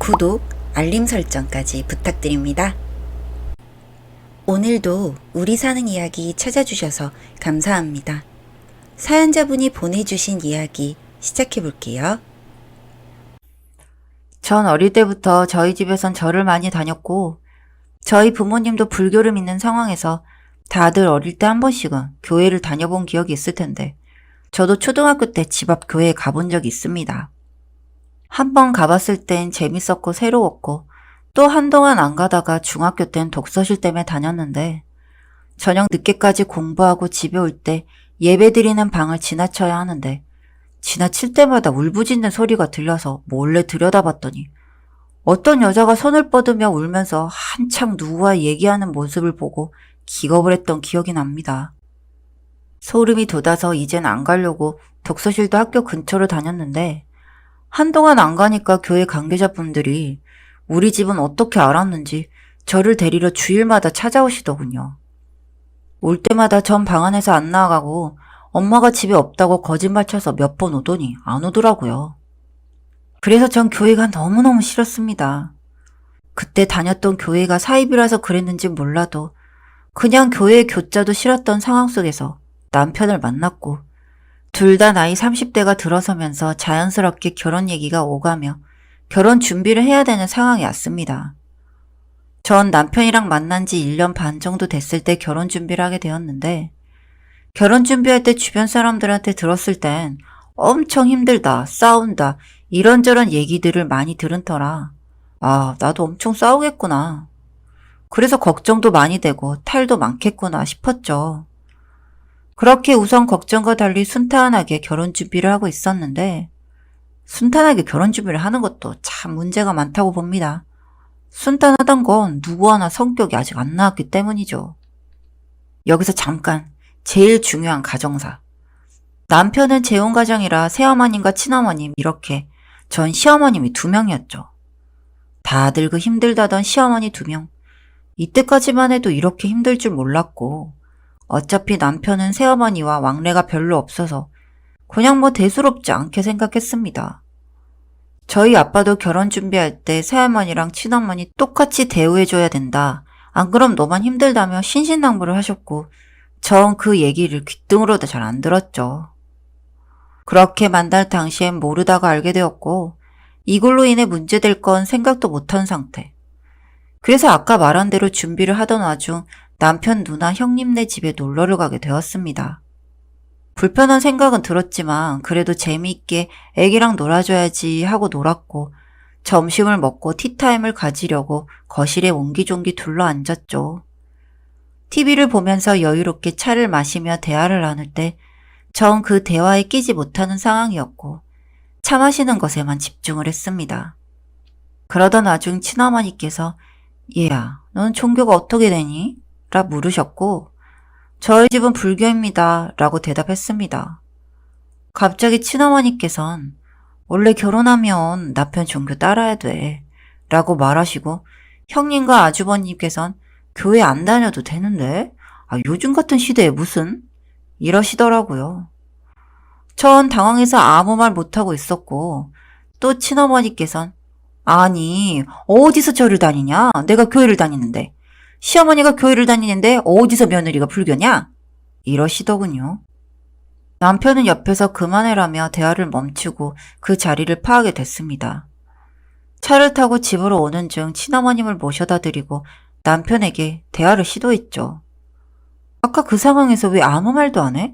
구독, 알림 설정까지 부탁드립니다. 오늘도 우리 사는 이야기 찾아주셔서 감사합니다. 사연자분이 보내주신 이야기 시작해볼게요. 전 어릴 때부터 저희 집에선 절을 많이 다녔고 저희 부모님도 불교를 믿는 상황에서 다들 어릴 때 한 번씩은 교회를 다녀본 기억이 있을 텐데 저도 초등학교 때 집 앞 교회에 가본 적이 있습니다. 한 번 가봤을 땐 재밌었고 새로웠고 또 한동안 안 가다가 중학교 땐 독서실 때문에 다녔는데 저녁 늦게까지 공부하고 집에 올 때 예배 드리는 방을 지나쳐야 하는데 지나칠 때마다 울부짖는 소리가 들려서 몰래 들여다봤더니 어떤 여자가 손을 뻗으며 울면서 한창 누구와 얘기하는 모습을 보고 기겁을 했던 기억이 납니다. 소름이 돋아서 이젠 안 가려고 독서실도 학교 근처로 다녔는데 한동안 안 가니까 교회 관계자분들이 우리 집은 어떻게 알았는지 저를 데리러 주일마다 찾아오시더군요. 올 때마다 전 방 안에서 안 나가고 엄마가 집에 없다고 거짓말 쳐서 몇 번 오더니 안 오더라고요. 그래서 전 교회가 너무너무 싫었습니다. 그때 다녔던 교회가 사입이라서 그랬는지 몰라도 그냥 교회 교자도 싫었던 상황 속에서 남편을 만났고 둘 다 나이 30대가 들어서면서 자연스럽게 결혼 얘기가 오가며 결혼 준비를 해야 되는 상황이 왔습니다. 전 남편이랑 만난 지 1년 반 정도 됐을 때 결혼 준비를 하게 되었는데 결혼 준비할 때 주변 사람들한테 들었을 땐 엄청 힘들다, 싸운다 이런저런 얘기들을 많이 들은 터라 나도 엄청 싸우겠구나. 그래서 걱정도 많이 되고 탈도 많겠구나 싶었죠. 그렇게 우선 걱정과 달리 순탄하게 결혼 준비를 하고 있었는데 순탄하게 결혼 준비를 하는 것도 참 문제가 많다고 봅니다. 순탄하단 건 누구 하나 성격이 아직 안 나왔기 때문이죠. 여기서 잠깐 제일 중요한 가정사. 남편은 재혼 가정이라 새어머님과 친어머님 이렇게 전 시어머님이 2명이었죠. 다들 그 힘들다던 시어머니 2명. 이때까지만 해도 이렇게 힘들 줄 몰랐고 어차피 남편은 새어머니와 왕래가 별로 없어서 그냥 대수롭지 않게 생각했습니다. 저희 아빠도 결혼 준비할 때 새할머니랑 친어머니 똑같이 대우해줘야 된다. 안 그럼 너만 힘들다며 신신당부를 하셨고 전 그 얘기를 귓등으로도 잘 안 들었죠. 그렇게 만날 당시엔 모르다가 알게 되었고 이걸로 인해 문제될 건 생각도 못한 상태. 그래서 아까 말한 대로 준비를 하던 와중 남편 누나 형님네 집에 놀러를 가게 되었습니다. 불편한 생각은 들었지만 그래도 재미있게 애기랑 놀아줘야지 하고 놀았고 점심을 먹고 티타임을 가지려고 거실에 옹기종기 둘러앉았죠. TV를 보면서 여유롭게 차를 마시며 대화를 나눌 때 전 그 대화에 끼지 못하는 상황이었고 차 마시는 것에만 집중을 했습니다. 그러던 와중 친어머니께서 얘야, 넌 종교가 어떻게 되니? 라 물으셨고 저희 집은 불교입니다. 라고 대답했습니다. 갑자기 친어머니께선 원래 결혼하면 남편 종교 따라야 돼. 라고 말하시고 형님과 아주버님께선 교회 안 다녀도 되는데? 요즘 같은 시대에 무슨? 이러시더라고요. 전 당황해서 아무 말 못하고 있었고 또 친어머니께선 아니 어디서 절을 다니냐? 내가 교회를 다니는데. 시어머니가 교회를 다니는데 어디서 며느리가 불교냐? 이러시더군요. 남편은 옆에서 그만해라며 대화를 멈추고 그 자리를 파하게 됐습니다. 차를 타고 집으로 오는 중 친어머님을 모셔다 드리고 남편에게 대화를 시도했죠. 아까 그 상황에서 왜 아무 말도 안 해?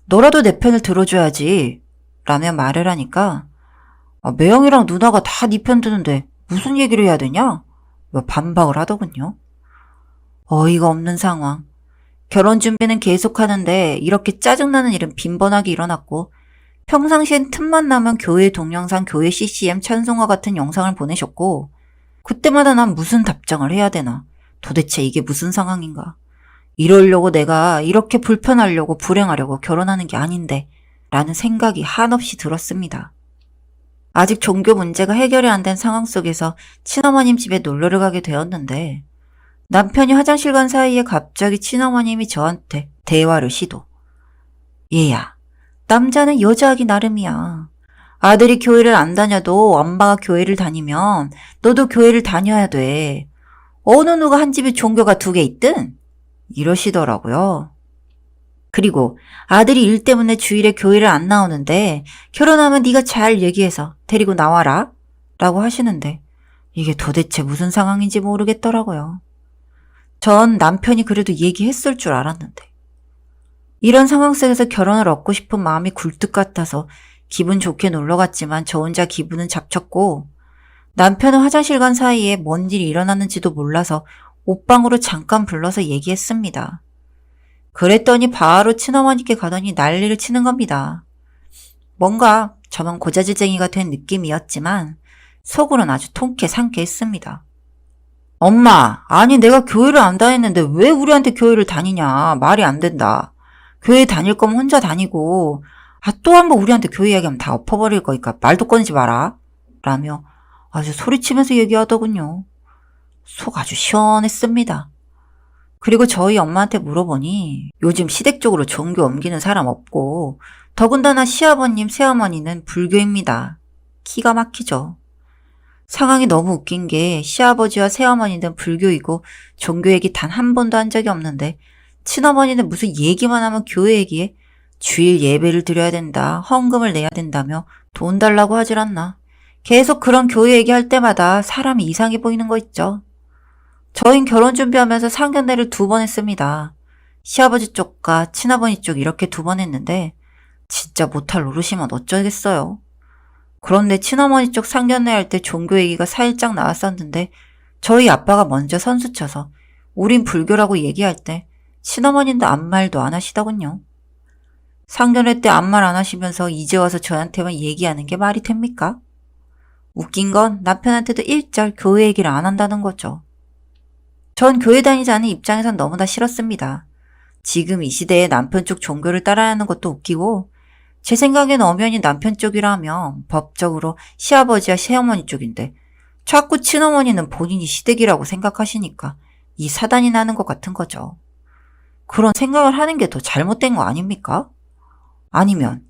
너라도 내 편을 들어줘야지 라며 말을 하니까 매형이랑 누나가 다 네 편 드는데 무슨 얘기를 해야 되냐? 반박을 하더군요. 어이가 없는 상황. 결혼 준비는 계속하는데 이렇게 짜증나는 일은 빈번하게 일어났고 평상시엔 틈만 나면 교회 동영상, 교회 CCM 찬송가 같은 영상을 보내셨고 그때마다 난 무슨 답장을 해야 되나? 도대체 이게 무슨 상황인가? 이러려고 내가 이렇게 불편하려고 불행하려고 결혼하는 게 아닌데 라는 생각이 한없이 들었습니다. 아직 종교 문제가 해결이 안 된 상황 속에서 친어머님 집에 놀러를 가게 되었는데 남편이 화장실 간 사이에 갑자기 친어머님이 저한테 대화를 시도. 얘야, 남자는 여자하기 나름이야. 아들이 교회를 안 다녀도 엄마가 교회를 다니면 너도 교회를 다녀야 돼. 어느 누가 한 집에 종교가 2개 있든? 이러시더라고요. 그리고 아들이 일 때문에 주일에 교회를 안 나오는데 결혼하면 네가 잘 얘기해서 데리고 나와라 라고 하시는데 이게 도대체 무슨 상황인지 모르겠더라고요. 전 남편이 그래도 얘기했을 줄 알았는데 이런 상황 속에서 결혼을 얻고 싶은 마음이 굴뚝 같아서 기분 좋게 놀러 갔지만 저 혼자 기분은 잡쳤고 남편은 화장실 간 사이에 뭔 일이 일어났는지도 몰라서 옷방으로 잠깐 불러서 얘기했습니다. 그랬더니 바로 친어머니께 가더니 난리를 치는 겁니다. 뭔가 저만 고자질쟁이가 된 느낌이었지만 속으로는 아주 통쾌 상쾌했습니다. 엄마, 아니 내가 교회를 안 다녔는데 왜 우리한테 교회를 다니냐. 말이 안 된다. 교회 다닐 거면 혼자 다니고 또 한 번 우리한테 교회 이야기하면 다 엎어버릴 거니까 말도 꺼내지 마라. 라며 아주 소리치면서 얘기하더군요. 속 아주 시원했습니다. 그리고 저희 엄마한테 물어보니 요즘 시댁 쪽으로 종교 옮기는 사람 없고 더군다나 시아버님, 새어머니는 불교입니다. 기가 막히죠. 상황이 너무 웃긴 게 시아버지와 새어머니는 불교이고 종교 얘기 단 한 번도 한 적이 없는데 친어머니는 무슨 얘기만 하면 교회 얘기에 주일 예배를 드려야 된다, 헌금을 내야 된다며 돈 달라고 하질 않나. 계속 그런 교회 얘기할 때마다 사람이 이상해 보이는 거 있죠. 저흰 결혼 준비하면서 상견례를 2번 했습니다. 시아버지 쪽과 친아버지 쪽 이렇게 2번 했는데 진짜 못할 노릇이면 어쩌겠어요. 그런데 친어머니 쪽 상견례 할 때 종교 얘기가 살짝 나왔었는데 저희 아빠가 먼저 선수쳐서 우린 불교라고 얘기할 때 친어머니는 아무 말도 안 하시더군요. 상견례 때 아무 말 안 하시면서 이제 와서 저한테만 얘기하는 게 말이 됩니까? 웃긴 건 남편한테도 일절 교회 얘기를 안 한다는 거죠. 전 교회 다니지 않은 입장에선 너무나 싫었습니다. 지금 이 시대에 남편 쪽 종교를 따라야 하는 것도 웃기고 제 생각엔 엄연히 남편 쪽이라 하면 법적으로 시아버지와 새어머니 쪽인데 자꾸 친어머니는 본인이 시댁이라고 생각하시니까 이 사단이 나는 것 같은 거죠. 그런 생각을 하는 게 더 잘못된 거 아닙니까? 아니면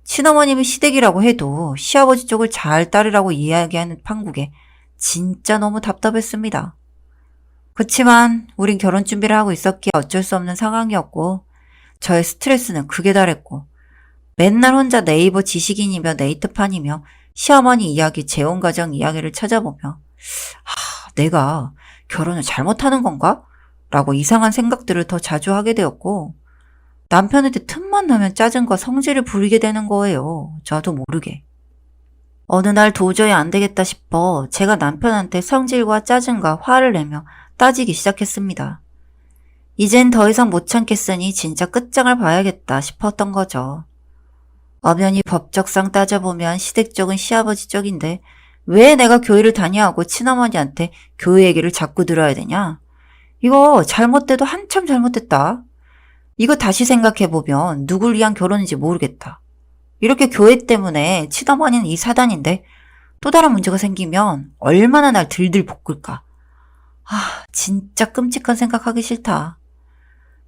친어머님이 시댁이라고 해도 시아버지 쪽을 잘 따르라고 이야기하는 판국에 진짜 너무 답답했습니다. 그치만 우린 결혼 준비를 하고 있었기에 어쩔 수 없는 상황이었고 저의 스트레스는 극에 달했고 맨날 혼자 네이버 지식인이며 네이트판이며 시어머니 이야기, 재혼가정 이야기를 찾아보며 내가 결혼을 잘못하는 건가? 라고 이상한 생각들을 더 자주 하게 되었고 남편한테 틈만 나면 짜증과 성질을 부리게 되는 거예요. 저도 모르게. 어느 날 도저히 안 되겠다 싶어 제가 남편한테 성질과 짜증과 화를 내며 따지기 시작했습니다. 이젠 더 이상 못 참겠으니 진짜 끝장을 봐야겠다 싶었던 거죠. 엄연히 법적상 따져보면 시댁 쪽은 시아버지 쪽인데 왜 내가 교회를 다녀하고 친어머니한테 교회 얘기를 자꾸 들어야 되냐? 이거 잘못돼도 한참 잘못됐다. 이거 다시 생각해보면 누굴 위한 결혼인지 모르겠다. 이렇게 교회 때문에 친어머니는 이 사단인데 또 다른 문제가 생기면 얼마나 날 들들 볶을까. 진짜 끔찍한 생각하기 싫다.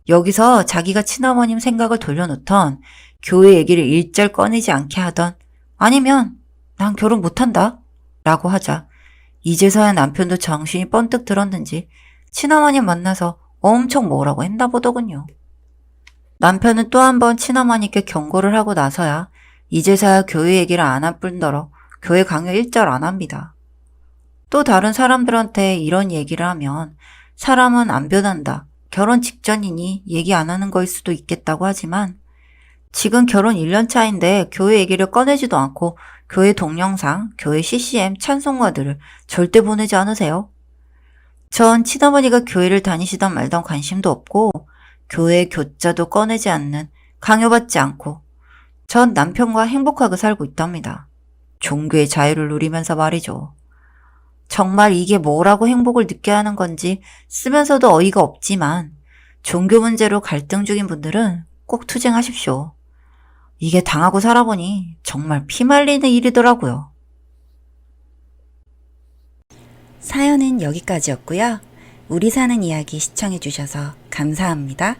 여기서 자기가 친어머님 생각을 돌려놓던 교회 얘기를 일절 꺼내지 않게 하던 아니면 난 결혼 못한다 라고 하자 이제서야 남편도 정신이 번뜩 들었는지 친어머님 만나서 엄청 뭐라고 했나 보더군요. 남편은 또 한 번 친어머니께 경고를 하고 나서야 이제서야 교회 얘기를 안 할 뿐더러 교회 강요 일절 안 합니다. 또 다른 사람들한테 이런 얘기를 하면 사람은 안 변한다. 결혼 직전이니 얘기 안 하는 거일 수도 있겠다고 하지만 지금 결혼 1년 차인데 교회 얘기를 꺼내지도 않고 교회 동영상, 교회 CCM, 찬송가들을 절대 보내지 않으세요? 전 친어머니가 교회를 다니시던 말던 관심도 없고 교회 교자도 꺼내지 않는 강요받지 않고 전 남편과 행복하게 살고 있답니다. 종교의 자유를 누리면서 말이죠. 정말 이게 뭐라고 행복을 느껴야 하는 건지 쓰면서도 어이가 없지만 종교 문제로 갈등 중인 분들은 꼭 투쟁하십시오. 이게 당하고 살아보니 정말 피말리는 일이더라고요. 사연은 여기까지였고요. 우리 사는 이야기 시청해주셔서 감사합니다.